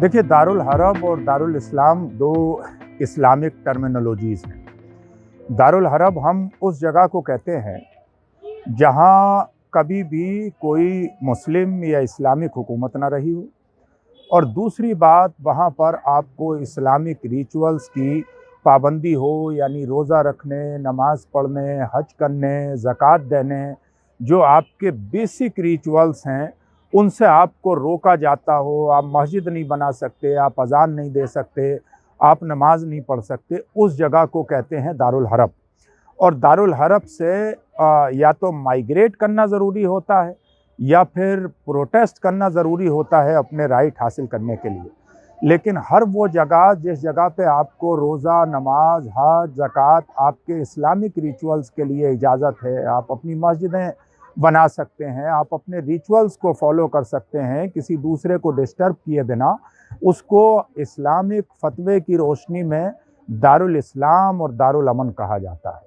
देखिए, दारुल हरब और दारुल इस्लाम दो इस्लामिक टर्मिनोलॉजीज़ हैं। दारुल हरब हम उस जगह को कहते हैं जहाँ कभी भी कोई मुस्लिम या इस्लामिक हुकूमत ना रही हो, और दूसरी बात, वहाँ पर आपको इस्लामिक रिचुअल्स की पाबंदी हो, यानी रोज़ा रखने, नमाज़ पढ़ने, हज करने, ज़कात देने, जो आपके बेसिक रिचुअल्स हैं उनसे आपको रोका जाता हो। आप मस्जिद नहीं बना सकते, आप अज़ान नहीं दे सकते, आप नमाज नहीं पढ़ सकते, उस जगह को कहते हैं दारुल हरब। और दारुल हरब से या तो माइग्रेट करना ज़रूरी होता है या फिर प्रोटेस्ट करना ज़रूरी होता है अपने राइट हासिल करने के लिए। लेकिन हर वो जगह जिस जगह पे आपको रोज़ा, नमाज, हज, ज़कात, आपके इस्लामिक रिचुअल्स के लिए इजाज़त है, आप अपनी मस्जिदें बना सकते हैं, आप अपने रिचुअल्स को फॉलो कर सकते हैं किसी दूसरे को डिस्टर्ब किए बिना, उसको इस्लामिक फतवे की रोशनी में दारुल इस्लाम और दारुल अमन कहा जाता है।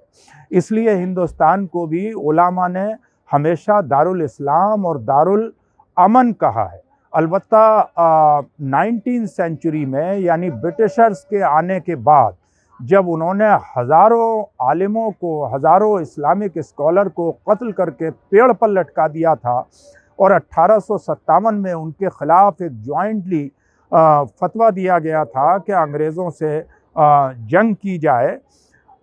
इसलिए हिंदुस्तान को भी उलामा ने हमेशा दारुल इस्लाम और दारुल अमन कहा है। अलबत्ता 19वीं सेंचुरी में, यानी ब्रिटिशर्स के आने के बाद, जब उन्होंने हज़ारों आलिमों को, हज़ारों इस्लामिक स्कॉलर को कत्ल करके पेड़ पर लटका दिया था और 1857 में उनके ख़िलाफ़ एक जॉइंटली फतवा दिया गया था कि अंग्रेज़ों से जंग की जाए,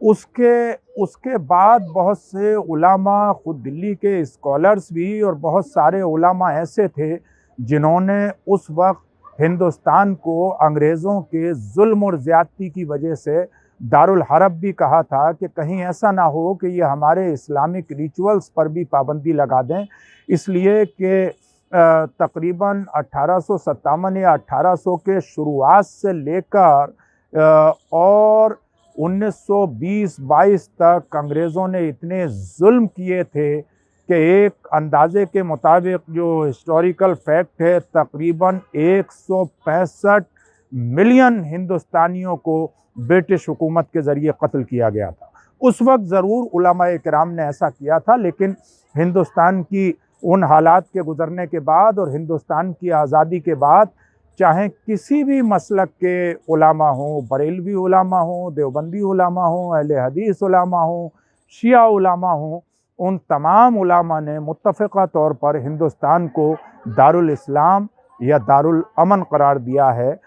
उसके बाद बहुत से उलामा, ख़ुद दिल्ली के स्कॉलर्स भी, और बहुत सारे उलामा ऐसे थे जिन्होंने उस वक्त हिंदुस्तान को अंग्रेज़ों के जुल्म और ज़्यादती की वजह से दारुल हरब भी कहा था कि कहीं ऐसा ना हो कि ये हमारे इस्लामिक रिचुअल्स पर भी पाबंदी लगा दें। इसलिए कि तकरीबन 1857 या 1800 के शुरुआत से लेकर और 1920-22 तक अंग्रेज़ों ने इतने जुल्म किए थे कि एक अंदाजे के मुताबिक, जो हिस्टोरिकल फैक्ट है, तकरीबन 165 मिलियन हिंदुस्तानियों को ब्रिटिश हुकूमत के ज़रिए कत्ल किया गया था। उस वक्त ज़रूर उलमाए किराम ने ऐसा किया था, लेकिन हिंदुस्तान की उन हालात के गुज़रने के बाद और हिंदुस्तान की आज़ादी के बाद, चाहे किसी भी मसलक के उलामा हों, बरेलवी उलामा हों, देवबंदी उलामा हों, अहले हदीस उलामा हों, शिया उलामा हों, उन तमाम उलामा ने मुत्तफ़िक़ा तौर पर हिंदुस्तान को दारुल इस्लाम या दारुल अमन करार दिया है।